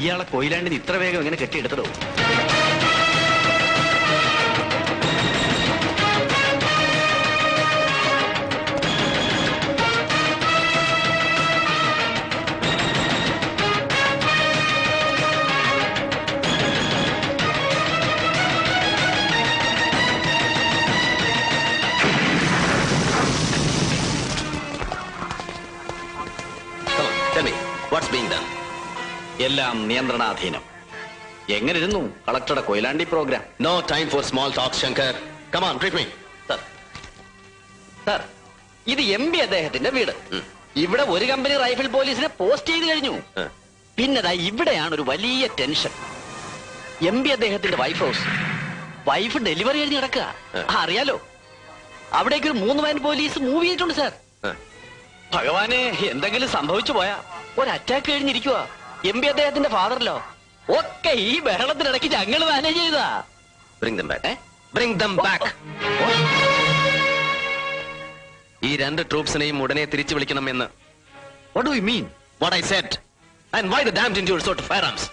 ഇയാളെ കൊയിലാണ്ടിന് ഇത്ര വേഗം എങ്ങനെ കെട്ടിയെടുത്തതോ? എല്ലാം നിയന്ത്രണാധീനം. എങ്ങനെ ഇരുന്നു കളക്ടറുടെ Koyilandy program? No time for small talk Shankar. Come on, brief me. Sir, ഇത് MP അദ്ദേഹത്തിന്റെ വീട്. ഇവിടെ ഒരു കമ്പനി റൈഫിൾ പോലീസിനെ പോസ്റ്റ് ചെയ്ത് കഴിഞ്ഞു. പിന്നെതാ ഇവിടെയാണ് ഒരു വലിയ ടെൻഷൻ. MP അദ്ദേഹത്തിന്റെ വൈഫ് ഹൗസ്. വൈഫ് ഡെലിവറി കഴിഞ്ഞ് കിടക്കുക. അറിയാലോ, അവിടേക്ക് ഒരു 3 വാൻ പോലീസ് മൂവ് ചെയ്തിട്ടുണ്ട് സാർ. ഭഗവാനെ, എന്തെങ്കിലും സംഭവിച്ചു പോയാ ഒരു അറ്റാക്ക് കഴിഞ്ഞിരിക്കുക. MP അദ്ദേഹത്തിന്റെ ഫാദറിലോ ഒക്കെ ഈ ബഹളത്തിനിടയ്ക്ക് ഞങ്ങൾ മാനേജ് ചെയ്താ. ഈ 2 ട്രൂപ്സിനെയും ഉടനെ തിരിച്ചു വിളിക്കണമെന്ന്. What do you mean? What I said. And why the damned injured sort of firearms?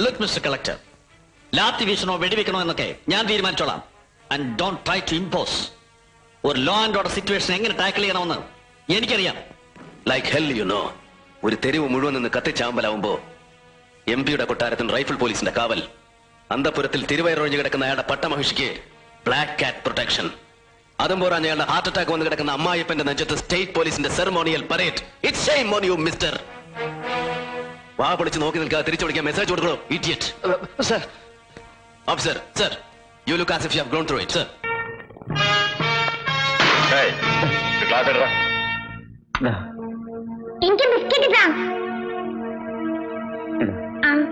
Look, Mr. Collector, lathi വീശണോ വെടിവെക്കണോ എന്നൊക്കെ ഞാൻ തീരുമാനിച്ചോളാം. And don't try to impose. ഒരു ലോ ആൻഡ് ഓർഡർ സിറ്റുവേഷൻ എങ്ങനെ ടാക്കിൾ ചെയ്യണമെന്ന് എനിക്കറിയാം. Like hell you know. ഒരു തെരുവ് മുഴുവൻ നിന്ന് കത്തിച്ചാമ്പലാവുമ്പോ MP-യുടെ കൊട്ടാരത്തിന് റൈഫിൾ പോലീസിന്റെ കാവൽ. അന്തപുരത്തിൽ തിരുവയറൊഴിഞ്ഞു കിടക്കുന്ന അയാളുടെ പട്ടമഹിഷിക്ക് ബ്ലാക്ക് കാറ്റ് പ്രൊട്ടക്ഷൻ. അതും പോരാൻ അയാളുടെ ഹാർട്ട് അറ്റാക്ക് വന്ന് കിടക്കുന്ന അമ്മായിപ്പന്റെ നെഞ്ചത്ത് സ്റ്റേറ്റ് പോലീസിന്റെ ceremonial parade. It's shame on you mister. വാ പൊളിച്ച് നോക്കി നിൽക്കാതെ തിരിച്ചു വിളിക്കാൻ മെസ്സേജ് കൊടുക്കണോ, idiot. Sir, officer, sir, you look as if you have grown through it. Sir, എനിക്ക് ബിസ്ക്കറ്റ് താ.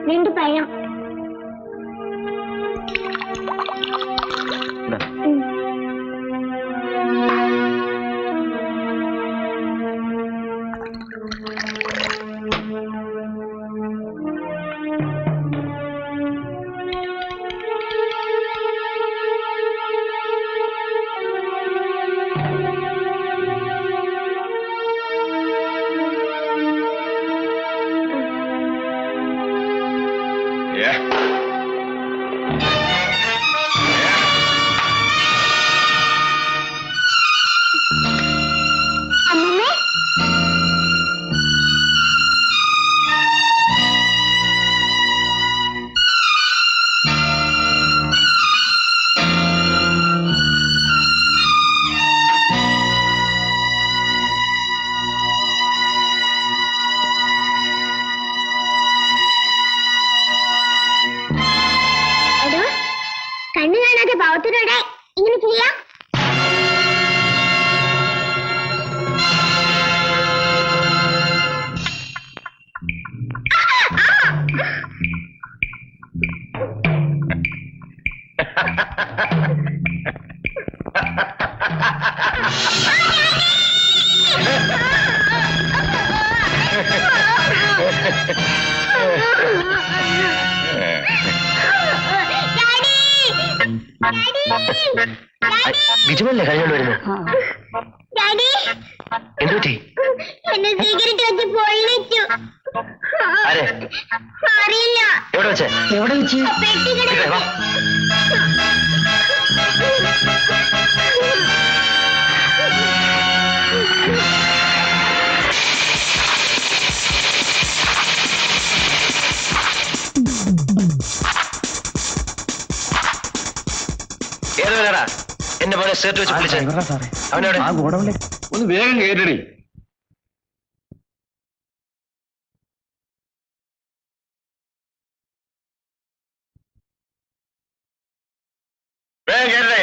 2 പഴം. കണ്ണു കാണാതെ പാവത്തിനോടെ ഇങ്ങനെ ചെയ്യാം. ബിജുവല്ലേ കഴിഞ്ഞോണ്ട് വരുന്നത്? എന്നെ സിഗരറ്റ് വെച്ച് പൊള്ളിച്ചു. അറിയില്ല. എവിടെ വെച്ച്? പെട്ടിക്കിട. ഏതുവരാ എന്റെ പോലെ ഷർട്ട് വെച്ച് വിളിച്ചേ? അവനോട് ഒന്ന് വേഗം കേട്ടടി. വേഗം കേട്ടേ.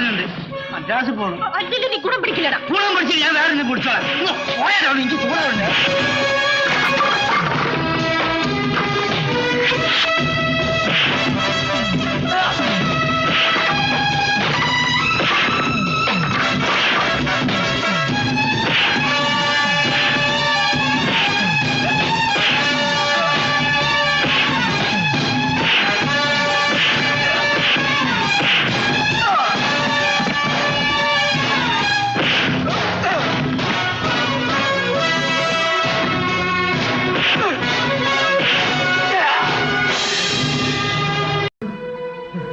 പറഞ്ഞിട്ടുണ്ട് മദ്രാസ് പോകണം. നീ കൂടെ പിടിക്കില്ലടാ. കൂടാൻ പഠിച്ചില്ല, ഞാൻ വേറെ പിടിച്ചോളാം. പോയാലോ എനിക്ക് ചൂടാറുണ്ട്.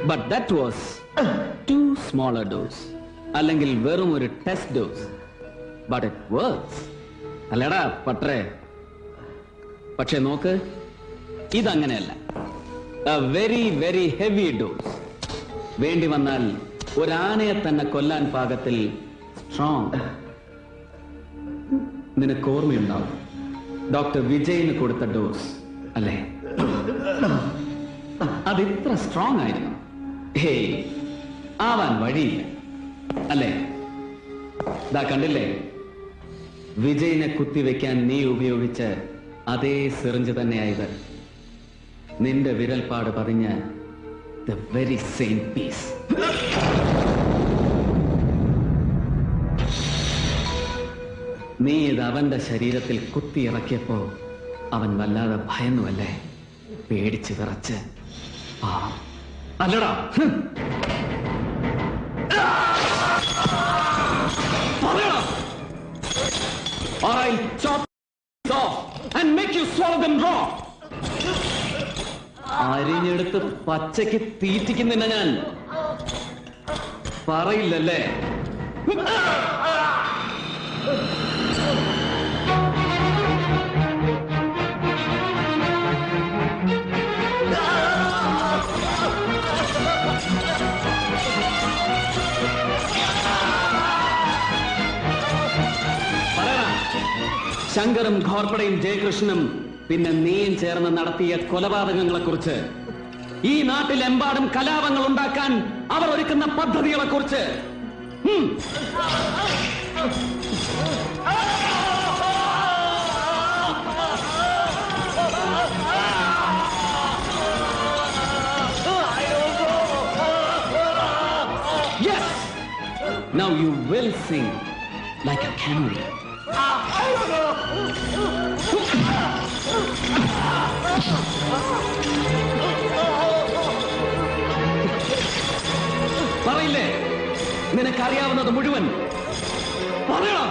But that was too small a dose. അല്ലെങ്കിൽ വെറും ഒരു test dose. But it works. അല്ലടാ പട്രേ. പക്ഷെ നോക്ക്, ഇതങ്ങനെയല്ല. A very very heavy dose. വേണ്ടി വന്നാൽ ഒരാനയെ തന്നെ കൊല്ലാൻ പാകത്തിൽ സ്ട്രോങ്. നിനക്ക് ഓർമ്മയുണ്ടാവും ഡോക്ടർ വിജയിന് കൊടുത്ത ഡോസ് അല്ലേ? അതിത്ര സ്ട്രോങ് ആയിരുന്നു. ഹേയ്, ആവാൻ വഴിയില്ല അല്ലേ? ദാ കണ്ടില്ലേ, വിജയിനെ കുത്തിവെക്കാൻ നീ ഉപയോഗിച്ച അതേ സിറിഞ്ച് തന്നെയായത്. നിന്റെ വിരൽപ്പാട് പതിഞ്ഞ ദ വെരി സെയിം പീസ്. നീ ഇത് അവന്റെ ശരീരത്തിൽ കുത്തിയിറക്കിയപ്പോ അവൻ വല്ലാതെ ഭയന്നുവല്ലേ? പേടിച്ച് വിറച്ച്. അല്ലടാ, or I'll chop off and make you swallow them raw. അരിഞ്ഞെടുത്ത് പച്ചയ്ക്ക് തീറ്റിക്കുന്നില്ല ഞാൻ. പറയില്ലല്ലേ? ശങ്കറും ഘോർപ്പടയും ജയകൃഷ്ണനും പിന്നെ നീയും ചേർന്ന് നടത്തിയ കൊലപാതകങ്ങളെ കുറിച്ച്, ഈ നാട്ടിലെമ്പാടും കലാപങ്ങൾ ഉണ്ടാക്കാൻ അവർ ഒരുക്കുന്ന പദ്ധതികളെ കുറിച്ച്. Yes, now you will sing like a canary. പറയില്ലേ, നിനക്കറിയാവുന്നത് മുഴുവൻ പറയണം.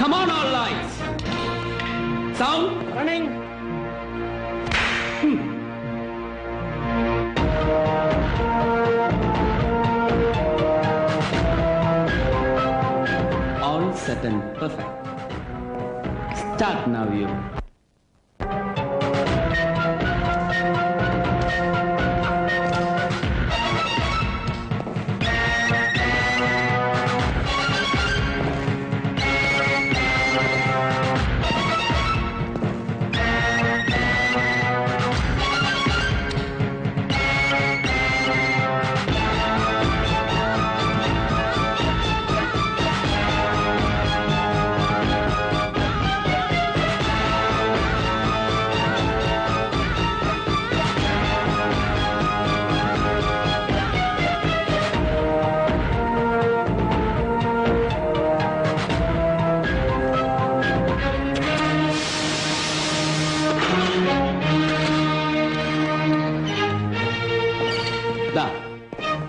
Come on, all lights. Sound running. All set and perfect. Start now, you.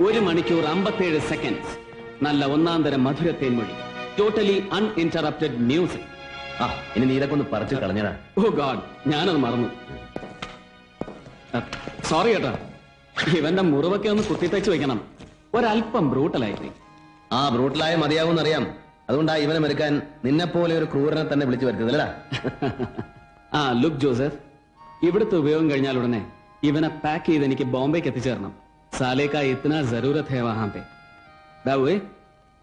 ഒരു മണിക്കൂർ 57 സെക്കൻഡ്സ്. നല്ല ഒന്നാന്തരം മധുരത്തേൻ മൊഴി. Totally uninterrupted music. ഇനി നീ ഇതൊക്കെ ഒന്ന് പറിച്ചു കളഞ്ഞടാ. ഓ ഗാഡ്, ഞാനത് മറന്നു. സോറി കേട്ടോ. ഇവന്റെ മുറിവൊക്കെ ഒന്ന് കുത്തിത്തച്ച് വെക്കണം. ഒരല്പം ബ്രൂട്ടലായി. ആ ബ്രൂട്ടലായ മതിയാവുമെന്നറിയാം. അതുകൊണ്ടാ ഇവനെ മെരുക്കാൻ നിന്നെപ്പോലെ ഒരു ക്രൂരനെ തന്നെ വിളിച്ചു വരുത്തതല്ലടാ. ആ ലുക്ക് ജോസഫ്, ഇവിടുത്തെ ഉപയോഗം കഴിഞ്ഞാൽ ഉടനെ ഇവനെ പാക്ക് ചെയ്ത് എനിക്ക് ബോംബെക്ക് എത്തിച്ചേരണം. സാലേക്ക ഇത്തന ജറൂരത്ത് ഹേ വഹാ പേ. ദാവേ,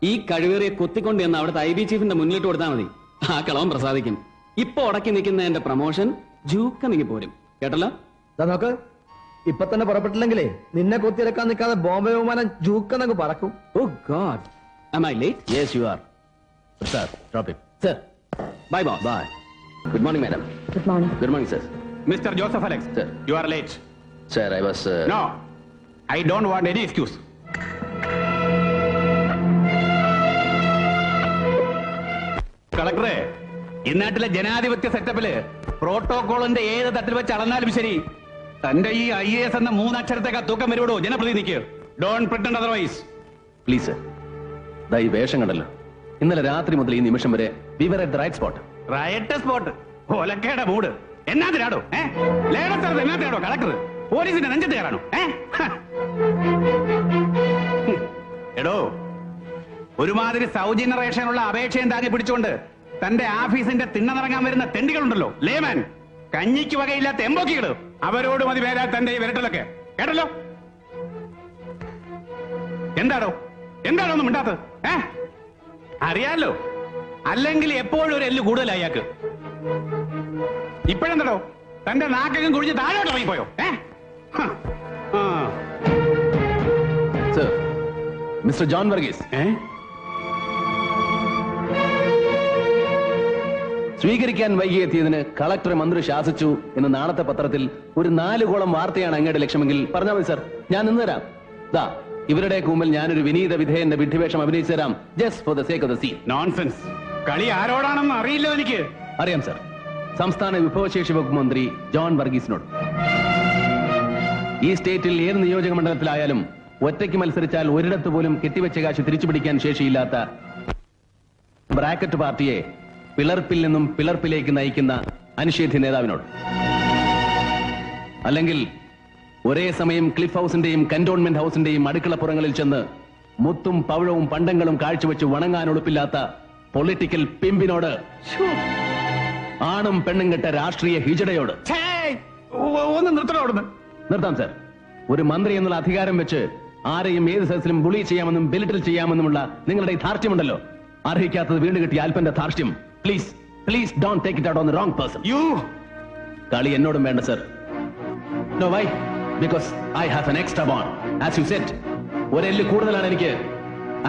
ഈ കഴിവേറിയെ കൊത്തിക്കൊണ്ട് എന്ന് അവിടുത്തെ IB ചീഫിന്റെ മുന്നിലിട്ട് കൊടുത്താൽ മതി. ആ കളവൻ പ്രസാദിക്കും. ഇപ്പൊ ഉടക്കി നിൽക്കുന്ന എന്റെ പ്രൊമോഷൻ ജൂക്ക നീങ്ങി പോരും. കേട്ടല്ലോ? നോക്ക്, ഇപ്പൊ തന്നെ പുറപ്പെട്ടില്ലെങ്കിലേ നിന്നെ കൊത്തിയെടുക്കാൻ നിൽക്കാതെ ബോംബെ വിമാനം ജൂക്കെന്നങ്ങ് പറക്കും. ഓ God, am I late? Yes, you are. Sir, drop it. Sir, bye boss. Bye. Good morning, madam. Good morning. Good morning, sir. Mr. Joseph Alex, Sir. you are late. Sir, I was... No, I don't want any excuse. കളക്ടറെ, ഇന്നാട്ടിലെ ജനാധിപത്യ സെറ്റപ്പില് പ്രോട്ടോകോളിന്റെ ഏത് തട്ടിൽ വെച്ച് അളന്നാലും ശരി, തന്റെ ഈ IAS എന്ന 3 അക്ഷരത്തേക്ക് തൂക്കം വരുവോ ജനപ്രതിനിധിക്ക്? Don't pretend otherwise. Please sir, ദാ ഈ വേഷം കണ്ടല്ലോ. ഇന്നലെ രാത്രി മുതൽ ഈ നിമിഷം വരെ we were at the right spot. Right spot, ഒലക്കയുടെ മൂട്. എന്നാത്തിനാടോ ലേലസ്ഥലത്ത് എന്നാത്തിനാടോ കളക്ടർ പോലീസിന്റെ നെഞ്ചത്ത് കയറാണോ? എടോ, ഒരുമാതിരി സൗജന്യ റേഷനുള്ള അപേക്ഷയും താങ്ങി പിടിച്ചുകൊണ്ട് തന്റെ ഓഫീസിന്റെ തിണ്ണനിറങ്ങാൻ വരുന്ന തെണ്ടികളുണ്ടല്ലോ, ലേമാൻ, കഞ്ഞിക്ക് വകയില്ലാത്ത എമ്പോക്കികള്, അവരോട് മതി പേരാ തന്റെ ഈ വിരട്ടലൊക്കെ. കേട്ടല്ലോ? എന്താടോ ഒന്നും മിണ്ടാത്തത്? അറിയാലോ, അല്ലെങ്കിൽ എപ്പോഴും ഒരു എല്ല് കൂടുതലായി അയാൾക്ക്. ഇപ്പോഴെന്തടോ തന്റെ നാക്കകം കുഴിച്ച് താഴോട്ട് ഇറങ്ങിപ്പോയോ? Sir, Mr. John Varghese. സ്വീകരിക്കാൻ വൈകിയെത്തിയതിന് കളക്ടർ മന്ത്രി ശാസിച്ചു എന്ന് നാളത്തെ പത്രത്തിൽ ഒരു 4 കോളം വാർത്തയാണ് അങ്ങയുടെ ലക്ഷ്യമെങ്കിൽ പറഞ്ഞാൽ മതി സർ, ഞാൻ നിന്ന് തരാം. ദാ ഇവരുടെ മുമ്പിൽ ഞാനൊരു വിനീത വിധേയന്റെ വിഡ്ഢിവേഷം അഭിനയിച്ചു തരാം, just for the sake of the scene. Nonsense. കളി ആരോടാണെന്ന് അറിയില്ല എനിക്ക്. അറിയാം സർ, സംസ്ഥാന വിഭവശേഷി വകുപ്പ് മന്ത്രി ജോൺ വർഗീസിനോട്. ഈ സ്റ്റേറ്റിൽ ഏത് നിയോജക മണ്ഡലത്തിലായാലും ഒറ്റയ്ക്ക് മത്സരിച്ചാൽ ഒരിടത്ത് പോലും കെട്ടിവെച്ച കാശ് തിരിച്ചുപിടിക്കാൻ ശേഷിയില്ലാത്ത ബ്രാക്കറ്റ് പാർട്ടിയെ പിളർപ്പിൽ നിന്നും പിളർപ്പിലേക്ക് നയിക്കുന്ന അനിഷേധ്യ നേതാവിനോട്. അല്ലെങ്കിൽ ഒരേ സമയം ക്ലിഫ് ഹൗസിന്റെയും കന്റോൺമെന്റ് ഹൗസിന്റെയും അടുക്കളപ്പുറങ്ങളിൽ ചെന്ന് മുത്തും പവിഴവും പണ്ടങ്ങളും കാഴ്ചവെച്ച് വണങ്ങാൻ ഒളുപ്പില്ലാത്ത പൊളിറ്റിക്കൽ പിമ്പിനോട്, ആണും പെണ്ണും കെട്ട രാഷ്ട്രീയ ഹിജടയോട്. ഒന്ന് നിർത്തണോടുന്ന്. നിർത്താം സർ. ഒരു മന്ത്രി എന്നുള്ള അധികാരം വെച്ച് ആരെയും ഏത് സദസ്സിലും ബുളി ചെയ്യാമെന്നും ബെലിറ്റിൽ ചെയ്യാമെന്നുമുള്ള നിങ്ങളുടെ ധാർഷ്ട്യമുണ്ടല്ലോ, അർഹിക്കാത്തത് വീണ്ടും കിട്ടിയ അല്പന്റെ ധാർഷ്ട്യം. Please please don't take it out on the wrong person. കളി എന്നോടും വേണ്ട sir. No, why? Because I have an extra bond. As you said, ഒരെല്ല് കൂടുതലാണ് എനിക്ക്.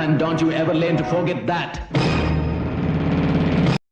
And don't you ever learn to forget that.